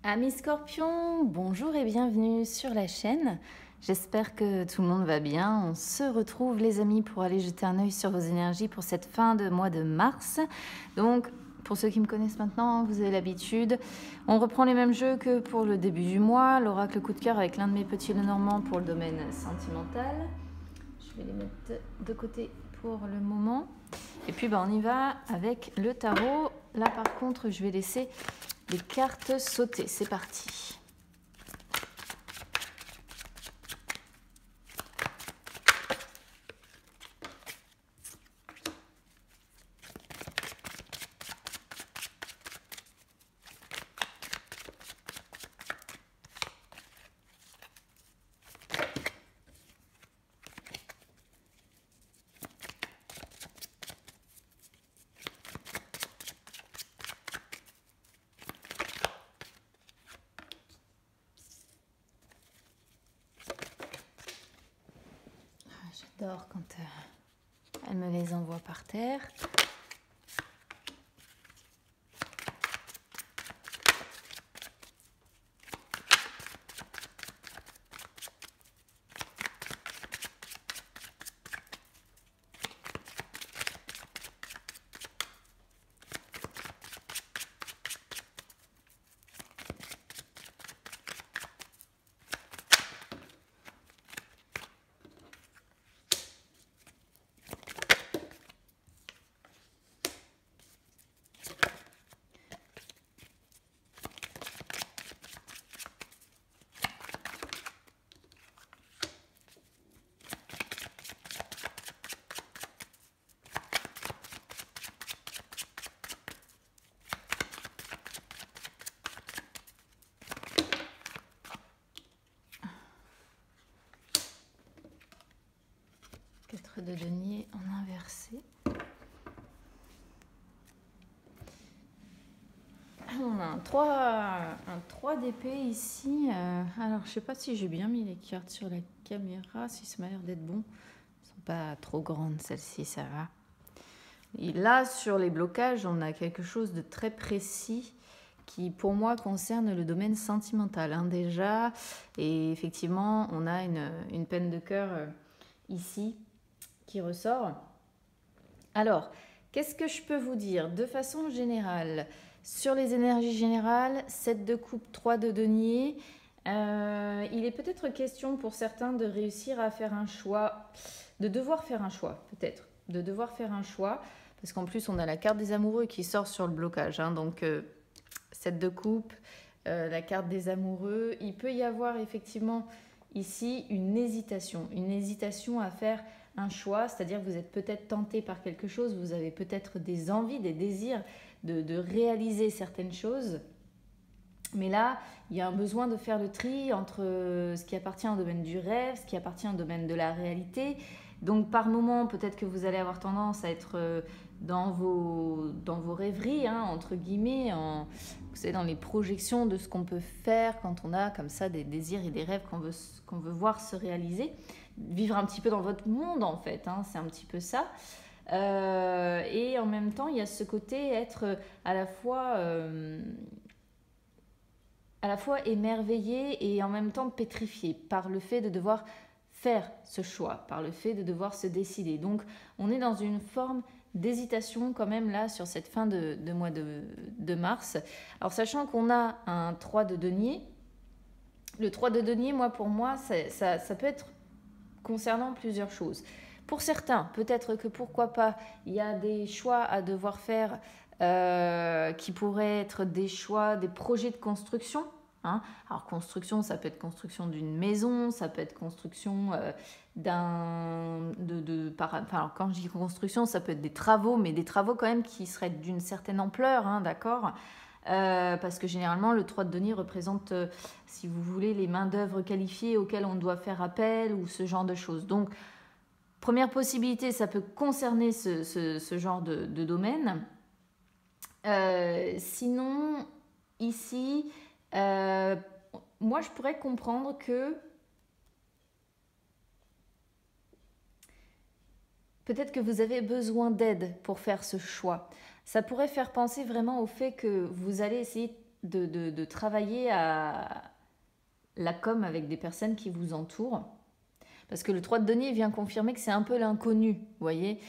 Amis Scorpions, bonjour et bienvenue sur la chaîne. J'espère que tout le monde va bien. On se retrouve les amis pour aller jeter un œil sur vos énergies pour cette fin de mois de mars. Donc pour ceux qui me connaissent maintenant, vous avez l'habitude. On reprend les mêmes jeux que pour le début du mois. L'oracle coup de cœur avec l'un de mes petits Lenormand pour le domaine sentimental. Je vais les mettre de côté pour le moment. Et puis on y va avec le tarot. Là par contre je vais laisser les cartes sauter. C'est parti. J'adore quand elle me les envoie par terre. Quatre de denier en inversé. On a un 3 d'épée ici. Alors, je sais pas si j'ai bien mis les cartes sur la caméra, si ça m'a l'air d'être bon. Elles sont pas trop grandes, celles-ci, ça va. Et là, sur les blocages, on a quelque chose de très précis qui, pour moi, concerne le domaine sentimental, hein, déjà. Et effectivement, on a une peine de cœur ici qui ressort. Alors, qu'est-ce que je peux vous dire de façon générale? Sur les énergies générales, 7 de coupe, 3 de denier. Il est peut-être question pour certains de réussir à faire un choix, de devoir faire un choix, peut-être, de devoir faire un choix, parce qu'en plus on a la carte des amoureux qui sort sur le blocage, hein, donc 7 de coupe, la carte des amoureux. Il peut y avoir effectivement ici une hésitation à faire un choix, c'est-à-dire que vous êtes peut-être tenté par quelque chose, vous avez peut-être des envies, des désirs de réaliser certaines choses. Mais là, il y a un besoin de faire le tri entre ce qui appartient au domaine du rêve, ce qui appartient au domaine de la réalité. Donc par moment, peut-être que vous allez avoir tendance à être dans vos rêveries, hein, entre guillemets, vous savez, dans les projections de ce qu'on peut faire quand on a comme ça des désirs et des rêves qu'on veut voir se réaliser. Vivre un petit peu dans votre monde en fait, hein, c'est un petit peu ça. Et en même temps, il y a ce côté être à la fois émerveillé et en même temps pétrifié par le fait de devoir faire ce choix, par le fait de devoir se décider. Donc on est dans une forme d'hésitation quand même là sur cette fin de mois de mars. Alors sachant qu'on a un 3 de denier, le 3 de denier, pour moi, ça peut être concernant plusieurs choses. Pour certains, peut-être que pourquoi pas, il y a des choix à devoir faire qui pourraient être des choix, des projets de construction. Hein. Alors construction, ça peut être construction d'une maison, ça peut être construction alors quand je dis construction, ça peut être des travaux, mais des travaux quand même qui seraient d'une certaine ampleur, hein, d'accord. Parce que généralement le 3 de denier représente, si vous voulez, les mains d'œuvre qualifiées auxquelles on doit faire appel ou ce genre de choses. Donc première possibilité, ça peut concerner ce genre de domaine. Sinon, ici, moi je pourrais comprendre que peut-être que vous avez besoin d'aide pour faire ce choix. Ça pourrait faire penser vraiment au fait que vous allez essayer de travailler à la com avec des personnes qui vous entourent. Parce que le 3 de denier vient confirmer que c'est un peu l'inconnu, vous voyez,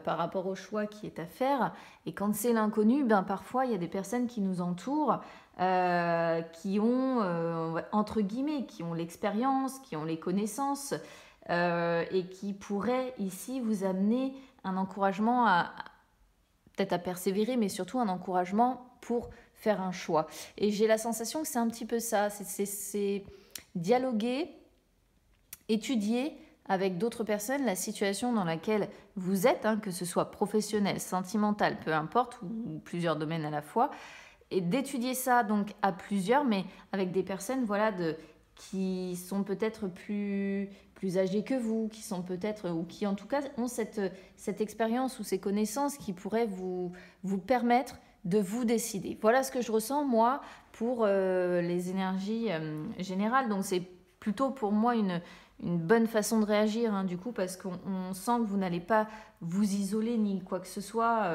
par rapport au choix qui est à faire. Et quand c'est l'inconnu, ben, parfois, il y a des personnes qui nous entourent, qui ont, entre guillemets, qui ont l'expérience, qui ont les connaissances, et qui pourraient ici vous amener un encouragement peut-être à persévérer, mais surtout un encouragement pour faire un choix. Et j'ai la sensation que c'est un petit peu ça, c'est dialoguer, étudier avec d'autres personnes la situation dans laquelle vous êtes, que ce soit professionnel, sentimental, peu importe, ou plusieurs domaines à la fois, et d'étudier ça donc à plusieurs, mais avec des personnes qui sont peut-être plus âgées que vous, qui sont peut-être, ou qui en tout cas ont cette expérience ou ces connaissances qui pourraient vous permettre de vous décider. Voilà ce que je ressens moi pour les énergies générales. Donc c'est plutôt pour moi une bonne façon de réagir, du coup, parce qu'on sent que vous n'allez pas vous isoler ni quoi que ce soit,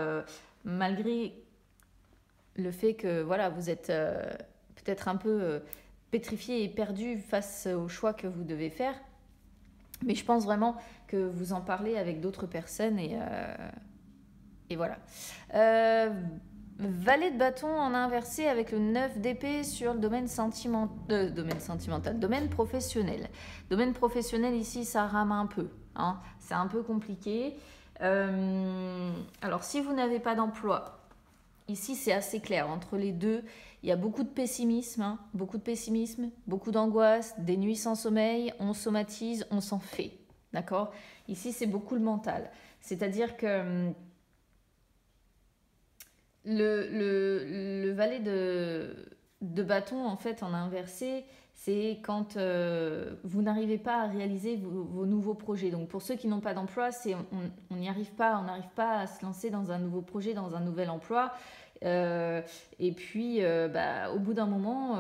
malgré le fait que voilà, vous êtes peut-être un peu pétrifié et perdu face au choix que vous devez faire. Mais je pense vraiment que vous en parlez avec d'autres personnes et voilà. Valet de bâton en inversé avec le 9 d'épée sur le domaine sentimental, domaine professionnel. Domaine professionnel ici, ça rame un peu. C'est un peu compliqué. Alors, si vous n'avez pas d'emploi, ici, c'est assez clair. Entre les deux, il y a beaucoup de pessimisme, beaucoup d'angoisse, des nuits sans sommeil, on somatise, on s'en fait. D'accord ? Ici, c'est beaucoup le mental. C'est-à-dire que le valet de bâton, en fait, en inversé, c'est quand vous n'arrivez pas à réaliser vos nouveaux projets. Donc, pour ceux qui n'ont pas d'emploi, on n'y arrive pas, on n'arrive pas à se lancer dans un nouveau projet, dans un nouvel emploi. Et puis, au bout d'un moment,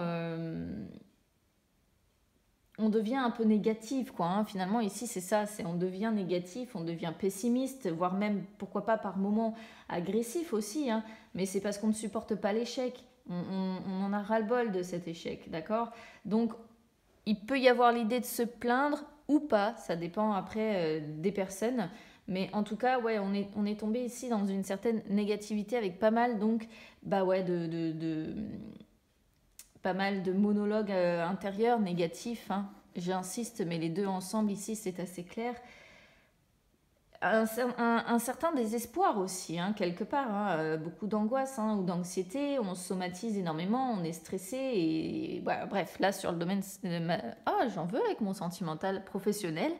on devient un peu négatif, quoi. Finalement, ici, c'est ça, on devient négatif, on devient pessimiste, voire même, pourquoi pas, par moments agressif aussi. Mais c'est parce qu'on ne supporte pas l'échec. On en a ras-le-bol de cet échec, d'accord ? Donc, il peut y avoir l'idée de se plaindre ou pas, ça dépend après des personnes. Mais en tout cas, ouais, on est tombé ici dans une certaine négativité avec pas mal, donc, pas mal de monologues intérieurs négatifs. J'insiste, mais les deux ensemble ici, c'est assez clair. Un certain désespoir aussi, quelque part. Beaucoup d'angoisse ou d'anxiété. On somatise énormément, on est stressé. Et bref, là, sur le domaine... j'en veux avec mon sentimental professionnel.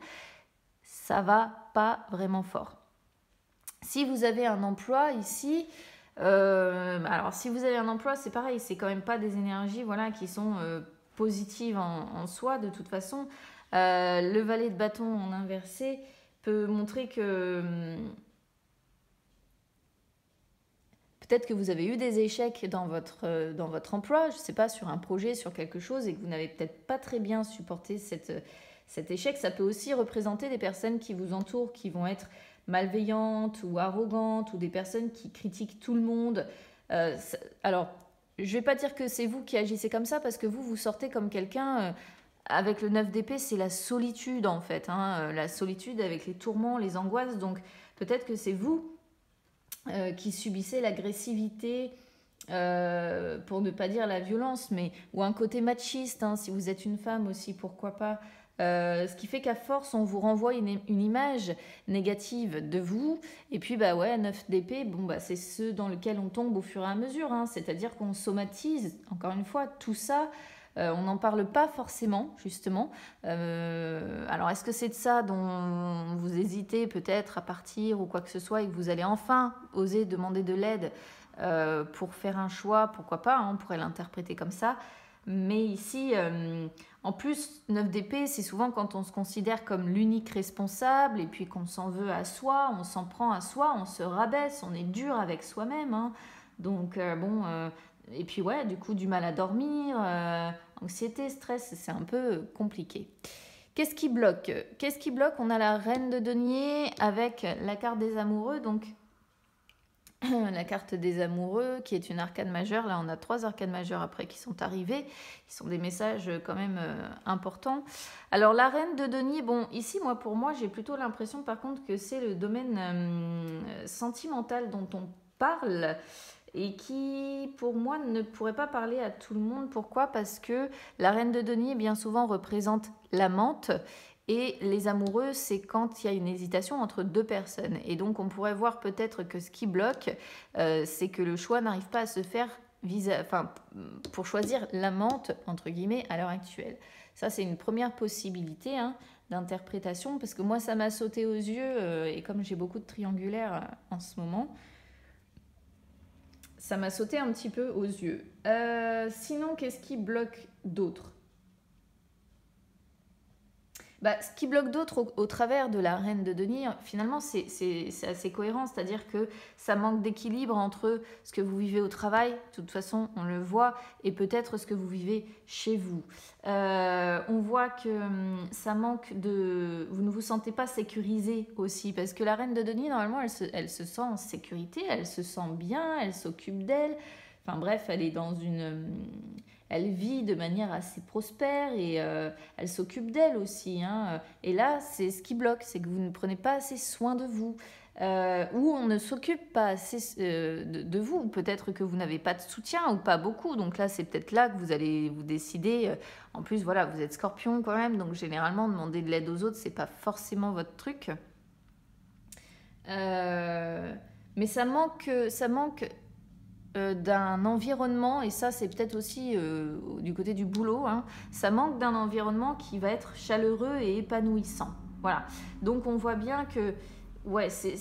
Ça va pas vraiment fort. Si vous avez un emploi ici... alors, si vous avez un emploi, c'est pareil. C'est quand même pas des énergies qui sont positives en soi, de toute façon. Le valet de bâton en inversé peut montrer que peut-être que vous avez eu des échecs dans votre emploi, je ne sais pas, sur un projet, sur quelque chose, et que vous n'avez peut-être pas très bien supporté cet échec. Ça peut aussi représenter des personnes qui vous entourent, qui vont être malveillantes ou arrogantes, ou des personnes qui critiquent tout le monde. Alors, je ne vais pas dire que c'est vous qui agissez comme ça, parce que vous sortez comme quelqu'un... avec le 9 d'épée, c'est la solitude en fait, la solitude avec les tourments, les angoisses. Donc peut-être que c'est vous qui subissez l'agressivité, pour ne pas dire la violence, ou un côté machiste, si vous êtes une femme aussi, pourquoi pas. Ce qui fait qu'à force, on vous renvoie une image négative de vous. Et puis, 9 d'épée, c'est ce dans lequel on tombe au fur et à mesure. C'est-à-dire qu'on somatise, encore une fois, tout ça. On n'en parle pas forcément, justement. Alors, est-ce que c'est de ça dont vous hésitez peut-être à partir ou quoi que ce soit et que vous allez enfin oser demander de l'aide pour faire un choix? Pourquoi pas, on pourrait l'interpréter comme ça. Mais ici, en plus, 9 d'épée, c'est souvent quand on se considère comme l'unique responsable et puis qu'on s'en veut à soi, on s'en prend à soi, on se rabaisse, on est dur avec soi-même. Donc, et puis du coup, du mal à dormir, anxiété, stress, c'est un peu compliqué. Qu'est-ce qui bloque? On a la reine de denier avec la carte des amoureux. Donc, la carte des amoureux, qui est une arcade majeure. Là, on a 3 arcades majeures après qui sont arrivées, qui sont des messages quand même importants. Alors, la reine de denier, bon, ici, pour moi, j'ai plutôt l'impression, par contre, que c'est le domaine sentimental dont on parle et qui, pour moi, ne pourrait pas parler à tout le monde. Pourquoi? Parce que la reine de denier, bien souvent, représente l'amante. Et les amoureux, c'est quand il y a une hésitation entre 2 personnes. Et donc, on pourrait voir peut-être que ce qui bloque, c'est que le choix n'arrive pas à se faire pour choisir l'amante, entre guillemets, à l'heure actuelle. Ça, c'est une première possibilité d'interprétation, parce que moi, ça m'a sauté aux yeux, et comme j'ai beaucoup de triangulaires en ce moment, ça m'a sauté un petit peu aux yeux. Sinon, qu'est-ce qui bloque d'autre? Ce qui bloque d'autres au travers de la reine de denier, finalement, c'est assez cohérent. C'est-à-dire que ça manque d'équilibre entre ce que vous vivez au travail, de toute façon, on le voit, et peut-être ce que vous vivez chez vous. On voit que ça manque de... Vous ne vous sentez pas sécurisé aussi, parce que la reine de denier, normalement, elle se sent en sécurité, elle se sent bien, elle s'occupe d'elle. Enfin bref, elle est dans une... Elle vit de manière assez prospère et elle s'occupe d'elle aussi. Et là, c'est ce qui bloque, c'est que vous ne prenez pas assez soin de vous. Ou on ne s'occupe pas assez de vous. Peut-être que vous n'avez pas de soutien ou pas beaucoup. Donc là, c'est peut-être là que vous allez vous décider. En plus, voilà, vous êtes scorpion quand même. Donc généralement, demander de l'aide aux autres, c'est pas forcément votre truc. Mais ça manque d'un environnement, et ça c'est peut-être aussi du côté du boulot, ça manque d'un environnement qui va être chaleureux et épanouissant. Voilà. Donc on voit bien que ouais, c'est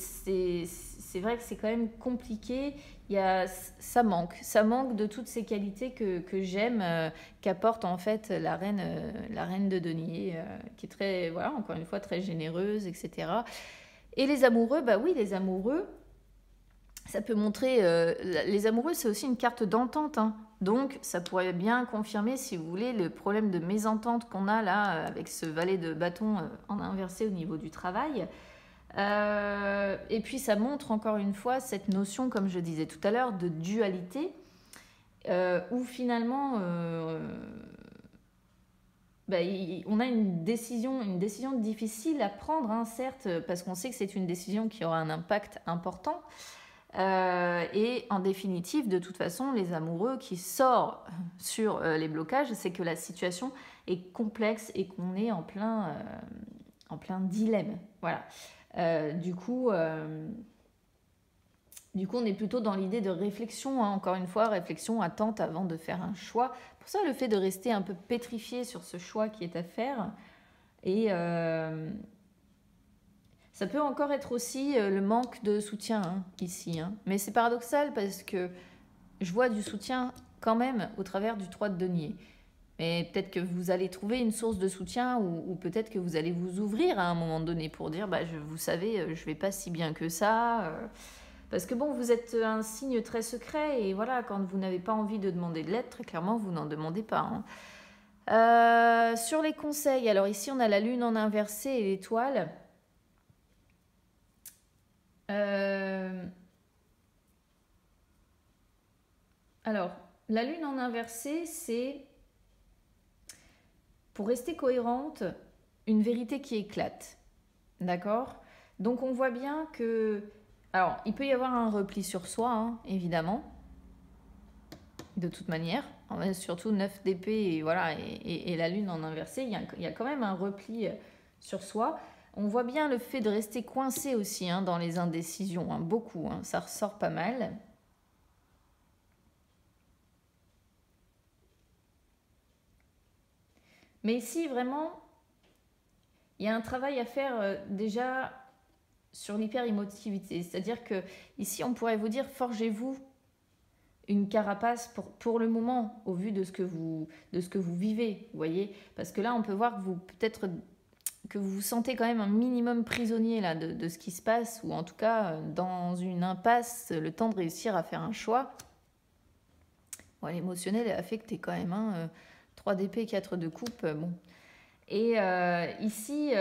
vrai que c'est quand même compliqué. Ça manque de toutes ces qualités que j'aime, qu'apporte en fait la reine de denier, qui est très, voilà, encore une fois très généreuse, etc. Et les amoureux, bah oui, les amoureux, ça peut montrer... les amoureux, c'est aussi une carte d'entente. Donc, ça pourrait bien confirmer, si vous voulez, le problème de mésentente qu'on a là, avec ce valet de bâton en inversé au niveau du travail. Et puis, ça montre encore une fois cette notion, comme je disais tout à l'heure, de dualité, où finalement... on a une décision difficile à prendre, certes, parce qu'on sait que c'est une décision qui aura un impact important. Et en définitive, de toute façon, les amoureux qui sortent sur les blocages, c'est que la situation est complexe et qu'on est en plein dilemme. Voilà. Du coup, on est plutôt dans l'idée de réflexion, encore une fois, réflexion, attente avant de faire un choix. Pour ça, le fait de rester un peu pétrifié sur ce choix qui est à faire, et ça peut encore être aussi le manque de soutien ici. Mais c'est paradoxal parce que je vois du soutien quand même au travers du 3 de denier. Mais peut-être que vous allez trouver une source de soutien ou peut-être que vous allez vous ouvrir à un moment donné pour dire vous savez, je vais pas si bien que ça. Parce que bon, vous êtes un signe très secret et voilà, quand vous n'avez pas envie de demander de l'aide, très clairement, vous n'en demandez pas. Sur les conseils, alors ici on a la lune en inversé et l'étoile. Alors, la lune en inversé, c'est, pour rester cohérente, une vérité qui éclate. D'accord? Donc on voit bien que... Alors, il peut y avoir un repli sur soi, évidemment, de toute manière. Surtout 9 d'épée et, voilà, et la lune en inversé, il y a quand même un repli sur soi. On voit bien le fait de rester coincé aussi dans les indécisions, beaucoup, ça ressort pas mal. Mais ici, vraiment, il y a un travail à faire déjà sur l'hyper-émotivité. C'est-à-dire que ici, on pourrait vous dire, forgez-vous une carapace pour le moment, au vu de ce que vous vivez, vous voyez. Parce que là, on peut voir que vous vous sentez quand même un minimum prisonnier là, de ce qui se passe, ou en tout cas dans une impasse, le temps de réussir à faire un choix. Bon, l'émotionnel est affecté quand même, 3 d'épée, 4 de coupe, bon. Et ici,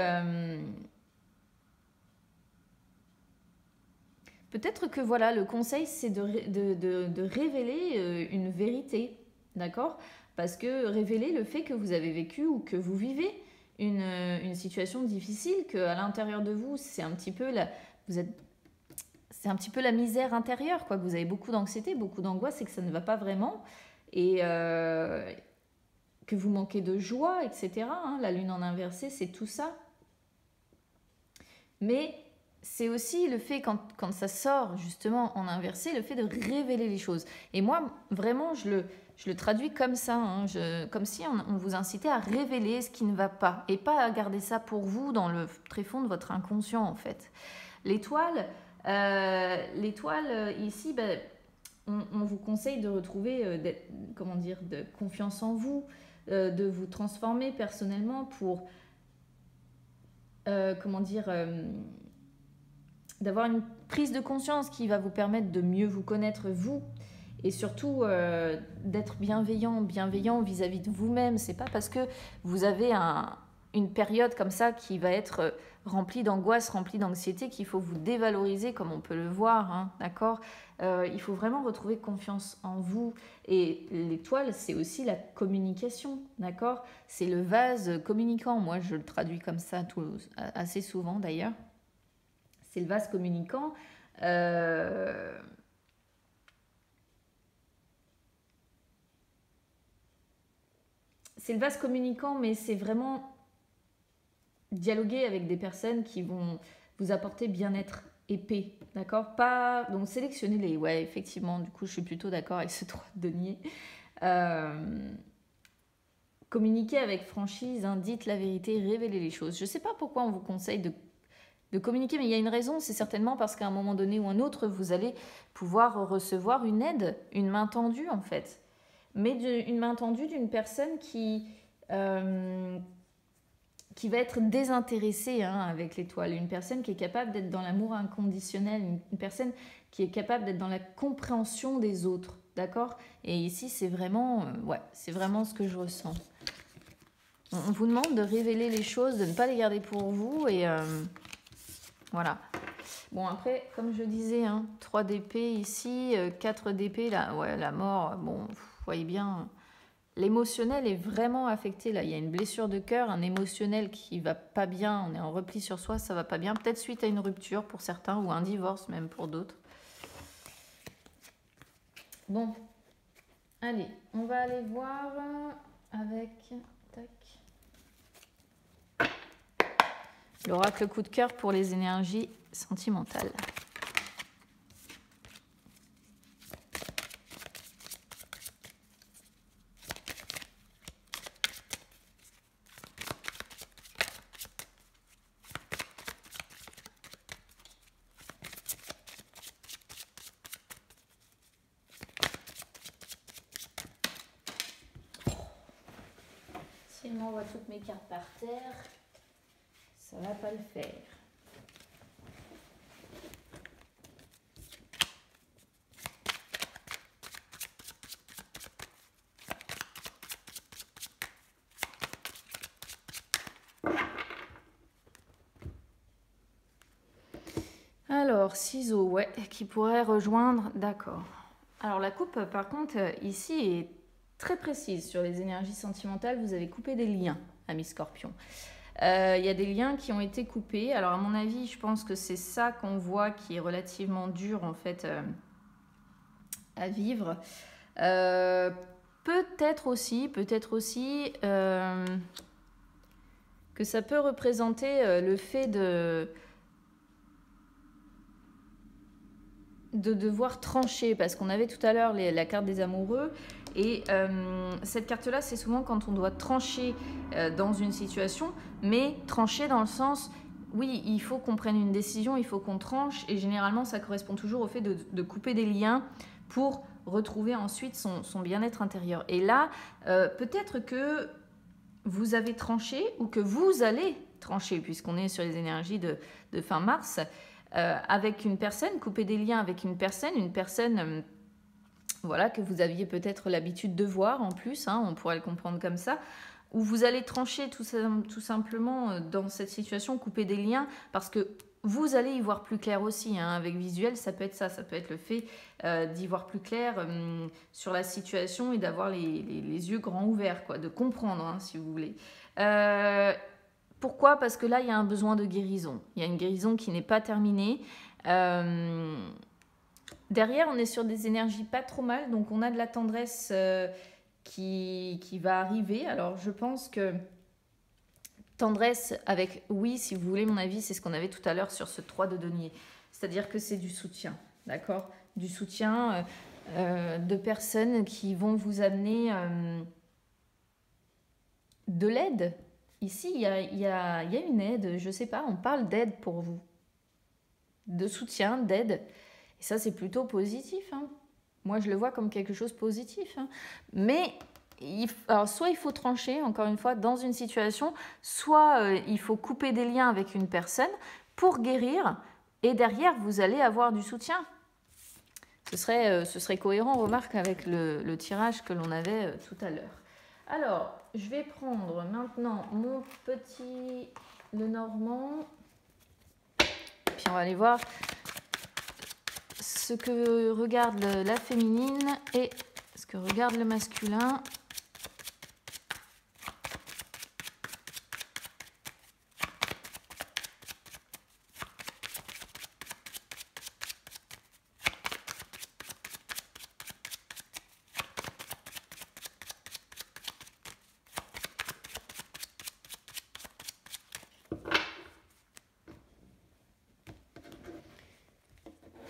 peut-être que voilà, le conseil, c'est de révéler une vérité, d'accord? Parce que révéler le fait que vous avez vécu ou que vous vivez une situation difficile, qu'à l'intérieur de vous, c'est un petit peu c'est un petit peu la misère intérieure, quoi. Que vous avez beaucoup d'anxiété, beaucoup d'angoisse et que ça ne va pas vraiment. Et que vous manquez de joie, etc. Hein. La lune en inversé, c'est tout ça. Mais c'est aussi le fait, quand ça sort justement en inversé, le fait de révéler les choses. Et moi, vraiment, je le traduis comme ça, hein, comme si on vous incitait à révéler ce qui ne va pas et pas à garder ça pour vous dans le tréfonds de votre inconscient, en fait. L'étoile, ici, ben, on vous conseille de retrouver de confiance en vous, de vous transformer personnellement pour d'avoir une prise de conscience qui va vous permettre de mieux vous connaître vous et surtout d'être bienveillant vis-à-vis de vous-même. C'est pas parce que vous avez une période comme ça qui va être remplie d'angoisse, remplie d'anxiété qu'il faut vous dévaloriser comme on peut le voir, hein, d'accord? Il faut vraiment retrouver confiance en vous. Et l'étoile, c'est aussi la communication, d'accord? C'est le vase communicant. Moi, je le traduis comme ça assez souvent d'ailleurs. C'est le vase communicant. C'est le vase communicant, mais c'est vraiment dialoguer avec des personnes qui vont vous apporter bien-être et paix, d'accord? Pas... Donc sélectionnez-les, ouais, effectivement, du coup je suis plutôt d'accord avec ce 3 de denier. Communiquez avec franchise, hein, dites la vérité, révélez les choses. Je ne sais pas pourquoi on vous conseille de communiquer, mais il y a une raison, c'est certainement parce qu'à un moment donné ou un autre, vous allez pouvoir recevoir une aide, une main tendue en fait. Mais une main tendue d'une personne qui va être désintéressée, hein, avec l'étoile. Une personne qui est capable d'être dans l'amour inconditionnel, une personne qui est capable d'être dans la compréhension des autres, d'accord? Et ici, c'est vraiment, c'est vraiment ce que je ressens. On vous demande de révéler les choses, de ne pas les garder pour vous et voilà. Bon, après, comme je disais, hein, 3 d'épée ici, 4 d'épée, là, ouais, la mort, bon, vous voyez bien, l'émotionnel est vraiment affecté, là. Il y a une blessure de cœur, un émotionnel qui va pas bien, on est en repli sur soi, ça va pas bien, peut-être suite à une rupture pour certains, ou un divorce même pour d'autres. Bon, allez, on va aller voir avec... Tac. L'oracle coup de cœur pour les énergies sentimentales. Si je m'envoie toutes mes cartes par terre, ça va pas le faire. Alors, ciseaux, ouais, qui pourrait rejoindre, d'accord. Alors la coupe, par contre, ici est très précise sur les énergies sentimentales. Vous avez coupé des liens, amis Scorpion. Il y a des liens qui ont été coupés. Alors à mon avis, je pense que c'est ça qu'on voit qui est relativement dur en fait à vivre. Peut-être aussi que ça peut représenter le fait de devoir trancher, parce qu'on avait tout à l'heure la carte des amoureux, et cette carte-là, c'est souvent quand on doit trancher dans une situation, mais trancher dans le sens, oui, il faut qu'on prenne une décision, il faut qu'on tranche, et généralement, ça correspond toujours au fait de couper des liens pour retrouver ensuite son bien-être intérieur. Et là, peut-être que vous avez tranché, ou que vous allez trancher, puisqu'on est sur les énergies de fin mars, avec une personne, couper des liens avec une personne voilà, que vous aviez peut-être l'habitude de voir en plus, hein, on pourrait le comprendre comme ça, où vous allez trancher tout simplement dans cette situation, couper des liens, parce que vous allez y voir plus clair aussi, hein. Avec visuel, ça peut être ça. Ça peut être le fait d'y voir plus clair sur la situation et d'avoir les yeux grands ouverts, quoi, de comprendre, hein, si vous voulez. Pourquoi? Parce que là, il y a un besoin de guérison. Il y a une guérison qui n'est pas terminée. Derrière, on est sur des énergies pas trop mal, donc on a de la tendresse qui va arriver. Alors, je pense que tendresse avec, oui, si vous voulez mon avis, c'est ce qu'on avait tout à l'heure sur ce 3 de denier. C'est-à-dire que c'est du soutien, d'accord? Du soutien de personnes qui vont vous amener de l'aide. Ici, il y a une aide, je sais pas, on parle d'aide pour vous. De soutien, d'aide. Et ça, c'est plutôt positif, hein. Moi, je le vois comme quelque chose de positif, hein. Mais alors, soit il faut trancher, encore une fois, dans une situation, soit il faut couper des liens avec une personne pour guérir, et derrière, vous allez avoir du soutien. Ce serait cohérent, remarque, avec le tirage que l'on avait tout à l'heure. Alors, je vais prendre maintenant mon petit Lenormand, puis on va aller voir ce que regarde la féminine et ce que regarde le masculin.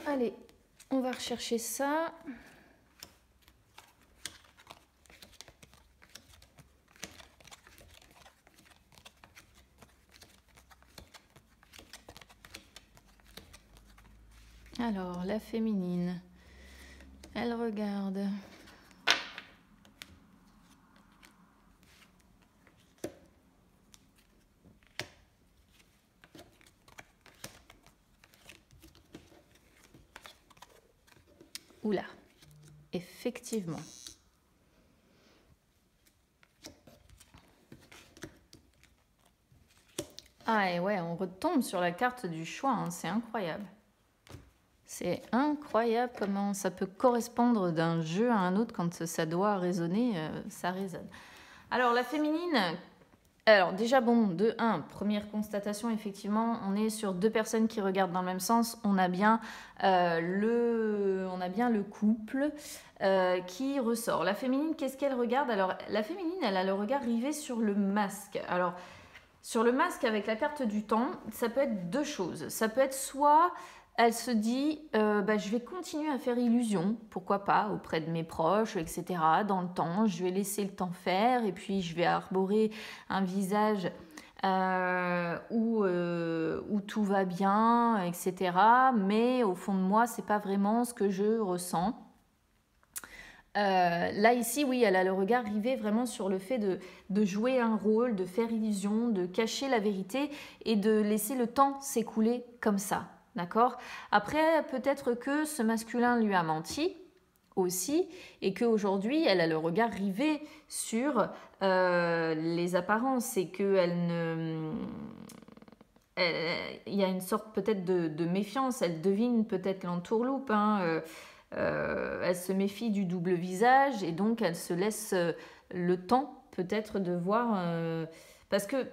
Allez, on va rechercher ça. Alors, la féminine, elle regarde. Oula, effectivement. Ah et ouais, on retombe sur la carte du choix, hein, c'est incroyable. C'est incroyable comment ça peut correspondre d'un jeu à un autre quand ça doit résonner, ça résonne. Alors la féminine, alors déjà bon, de 1, première constatation, effectivement, on est sur deux personnes qui regardent dans le même sens, on a bien le couple qui ressort. La féminine, qu'est-ce qu'elle regarde? Alors la féminine, elle a le regard rivé sur le masque. Alors sur le masque avec la carte du temps, ça peut être deux choses. Ça peut être soit elle se dit je vais continuer à faire illusion, pourquoi pas, auprès de mes proches, etc. Dans le temps, je vais laisser le temps faire et puis je vais arborer un visage où tout va bien, etc. Mais au fond de moi, c'est pas vraiment ce que je ressens. Là ici, oui, elle a le regard rivé vraiment sur le fait de jouer un rôle, de faire illusion, de cacher la vérité et de laisser le temps s'écouler comme ça. D'accord? Après, peut-être que ce masculin lui a menti aussi et qu'aujourd'hui, elle a le regard rivé sur les apparences et qu'elle ne... Il y a une sorte peut-être de méfiance, elle devine peut-être l'entourloupe, hein, elle se méfie du double visage et donc elle se laisse le temps peut-être de voir... parce que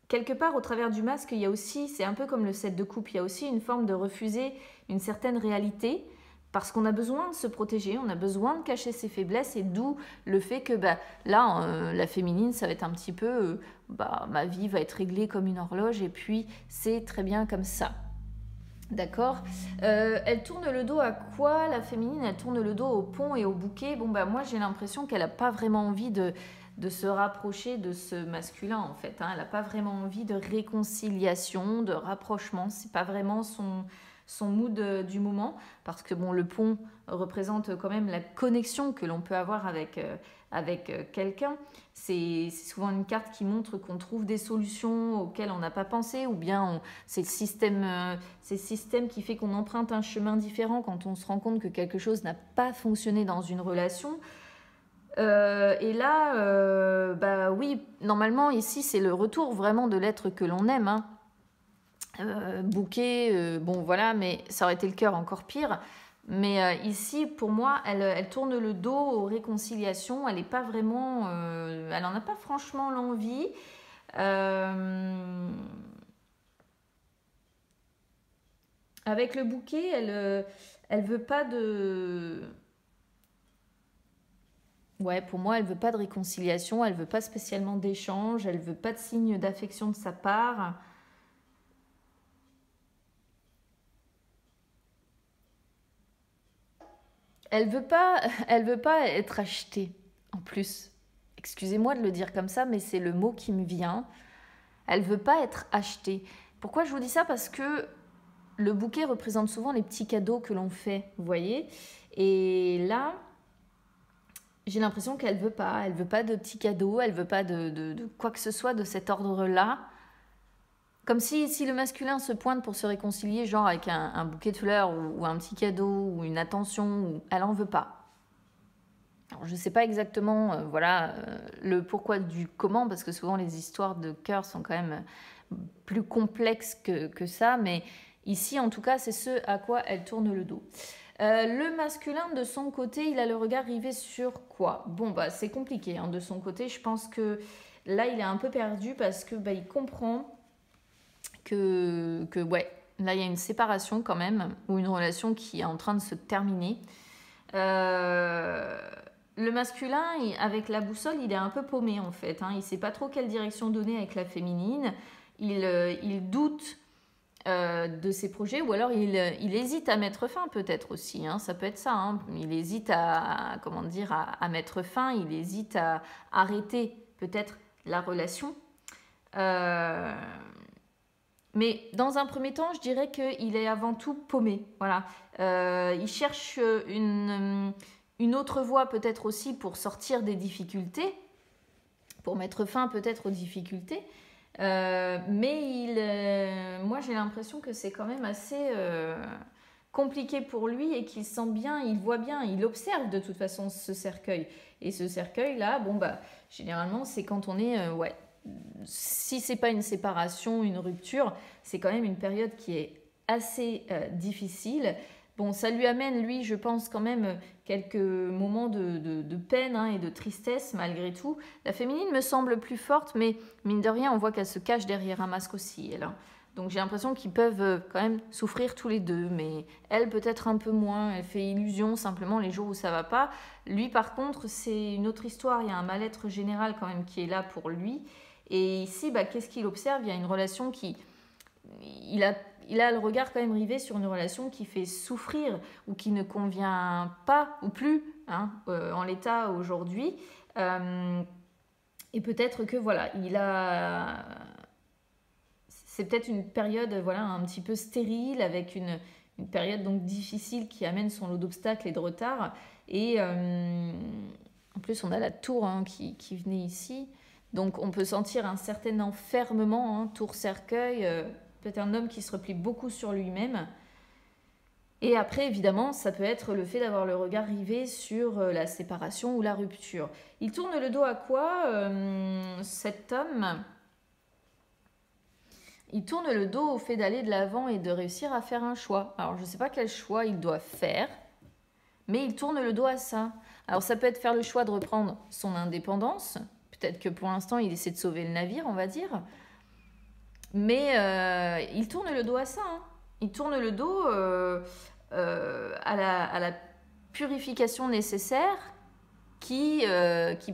quelque part, au travers du masque, il y a aussi, c'est un peu comme le 7 de coupe, il y a aussi une forme de refuser une certaine réalité parce qu'on a besoin de se protéger, on a besoin de cacher ses faiblesses et d'où le fait que là, la féminine, ça va être un petit peu, ma vie va être réglée comme une horloge et puis c'est très bien comme ça. D'accord. Elle tourne le dos à quoi, la féminine? Elle tourne le dos au pont et au bouquet. Bon, moi, j'ai l'impression qu'elle n'a pas vraiment envie de se rapprocher de ce masculin, en fait, hein. Elle n'a pas vraiment envie de réconciliation, de rapprochement. C'est pas vraiment son mood du moment, parce que bon, le pont représente quand même la connexion que l'on peut avoir avec quelqu'un. C'est souvent une carte qui montre qu'on trouve des solutions auxquelles on n'a pas pensé, ou bien c'est le système qui fait qu'on emprunte un chemin différent quand on se rend compte que quelque chose n'a pas fonctionné dans une relation. Et là, oui, normalement ici c'est le retour vraiment de l'être que l'on aime, hein. bouquet, bon voilà, mais ça aurait été le cœur encore pire. Mais ici, pour moi, elle tourne le dos aux réconciliations. Elle n'est pas vraiment, elle n'en a pas franchement l'envie. Avec le bouquet, elle veut pas de. Ouais, pour moi, elle veut pas de réconciliation. Elle veut pas spécialement d'échange. Elle veut pas de signe d'affection de sa part. Elle veut pas être achetée. En plus, excusez-moi de le dire comme ça, mais c'est le mot qui me vient. Elle veut pas être achetée. Pourquoi je vous dis ça? Parce que le bouquet représente souvent les petits cadeaux que l'on fait, vous voyez. Et là, j'ai l'impression qu'elle veut pas. Elle veut pas de petits cadeaux. Elle veut pas de quoi que ce soit de cet ordre-là. Comme si le masculin se pointe pour se réconcilier, genre avec un bouquet de fleurs ou un petit cadeau ou une attention, elle en veut pas. Alors, je ne sais pas exactement voilà, le pourquoi du comment, parce que souvent les histoires de cœur sont quand même plus complexes que ça, mais ici en tout cas c'est ce à quoi elle tourne le dos. Le masculin de son côté, il a le regard rivé sur quoi? Bon bah c'est compliqué hein, de son côté, je pense que là il est un peu perdu parce que bah, il comprend que ouais, là il y a une séparation quand même, ou une relation qui est en train de se terminer. Le masculin, avec la boussole, il est un peu paumé en fait. Hein. Il ne sait pas trop quelle direction donner avec la féminine. Il doute de ses projets ou alors il hésite à mettre fin peut-être aussi. Hein. Ça peut être ça. Hein. Il hésite comment dire, à mettre fin. Il hésite à arrêter peut-être la relation. Mais dans un premier temps, je dirais qu'il est avant tout paumé. Voilà. Il cherche une autre voie peut-être aussi pour sortir des difficultés, pour mettre fin peut-être aux difficultés. Mais moi, j'ai l'impression que c'est quand même assez compliqué pour lui et qu'il sent bien, il voit bien, il observe de toute façon ce cercueil. Et ce cercueil-là, bon, bah, généralement, c'est quand on est... ouais, si c'est pas une séparation, une rupture, c'est quand même une période qui est assez difficile. Bon, ça lui amène, lui, je pense quand même quelques moments de peine hein, et de tristesse malgré tout. La féminine me semble plus forte, mais mine de rien, on voit qu'elle se cache derrière un masque aussi, elle. Hein. Donc j'ai l'impression qu'ils peuvent quand même souffrir tous les deux, mais elle peut-être un peu moins. Elle fait illusion simplement les jours où ça va pas. Lui, par contre, c'est une autre histoire. Il y a un mal-être général quand même qui est là pour lui. Et ici, bah, qu'est-ce qu'il observe? Il y a une relation qui... Il a le regard quand même rivé sur une relation qui fait souffrir ou qui ne convient pas ou plus hein, en l'état aujourd'hui. Et peut-être que voilà, c'est peut-être une période voilà, un petit peu stérile avec une période donc difficile qui amène son lot d'obstacles et de retards. Et en plus, on a la tour hein, qui venait ici. Donc on peut sentir un certain enfermement, hein, tour-cercueil, peut-être un homme qui se replie beaucoup sur lui-même. Et après, évidemment, ça peut être le fait d'avoir le regard rivé sur la séparation ou la rupture. Il tourne le dos à quoi, cet homme? Il tourne le dos au fait d'aller de l'avant et de réussir à faire un choix. Alors je ne sais pas quel choix il doit faire, mais il tourne le dos à ça. Alors ça peut être faire le choix de reprendre son indépendance. Peut-être que pour l'instant, il essaie de sauver le navire, on va dire. Mais il tourne le dos à ça. Hein. Il tourne le dos à la purification nécessaire qui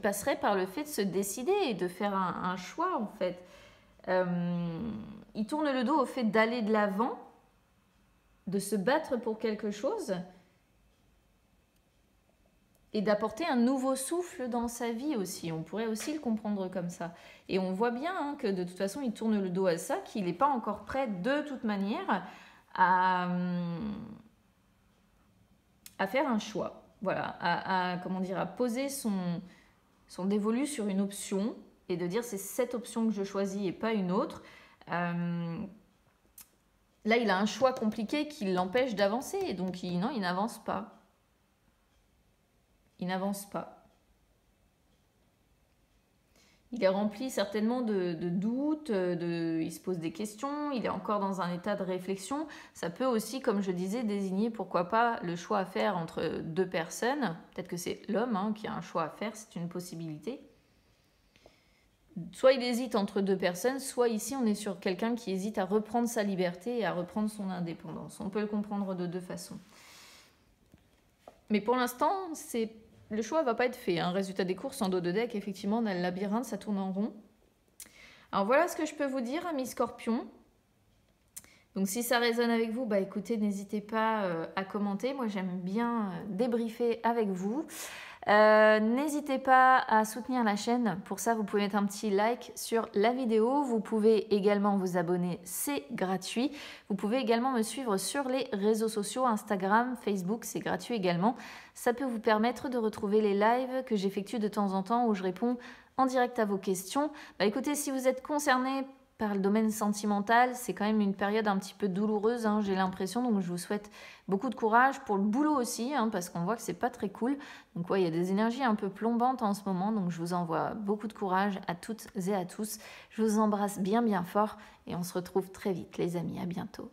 passerait par le fait de se décider et de faire un choix, en fait. Il tourne le dos au fait d'aller de l'avant, de se battre pour quelque chose et d'apporter un nouveau souffle dans sa vie aussi. On pourrait aussi le comprendre comme ça. Et on voit bien hein, que de toute façon, il tourne le dos à ça, qu'il n'est pas encore prêt de toute manière à faire un choix. Voilà, comment dire, à poser son dévolu sur une option et de dire c'est cette option que je choisis et pas une autre. Là, il a un choix compliqué qui l'empêche d'avancer. Et donc, il n'avance pas. Il n'avance pas. Il est rempli certainement de doutes, il se pose des questions, il est encore dans un état de réflexion. Ça peut aussi, comme je disais, désigner pourquoi pas le choix à faire entre deux personnes. Peut-être que c'est l'homme qui a un choix à faire, c'est une possibilité. Soit il hésite entre deux personnes, soit ici on est sur quelqu'un qui hésite à reprendre sa liberté et à reprendre son indépendance. On peut le comprendre de deux façons. Mais pour l'instant, le choix ne va pas être fait. Résultat des courses en dos de deck, effectivement, on a le labyrinthe, ça tourne en rond. Alors voilà ce que je peux vous dire, amis scorpions. Donc si ça résonne avec vous, bah écoutez, n'hésitez pas à commenter. Moi, j'aime bien débriefer avec vous. N'hésitez pas à soutenir la chaîne. Pour ça, vous pouvez mettre un petit like sur la vidéo. Vous pouvez également vous abonner, c'est gratuit. Vous pouvez également me suivre sur les réseaux sociaux, Instagram, Facebook, c'est gratuit également. Ça peut vous permettre de retrouver les lives que j'effectue de temps en temps où je réponds en direct à vos questions. Bah, écoutez, si vous êtes concerné par le domaine sentimental, c'est quand même une période un petit peu douloureuse, j'ai l'impression, donc je vous souhaite beaucoup de courage pour le boulot aussi, parce qu'on voit que c'est pas très cool. Donc ouais, il y a des énergies un peu plombantes en ce moment, donc je vous envoie beaucoup de courage à toutes et à tous. Je vous embrasse bien bien fort et on se retrouve très vite les amis, à bientôt.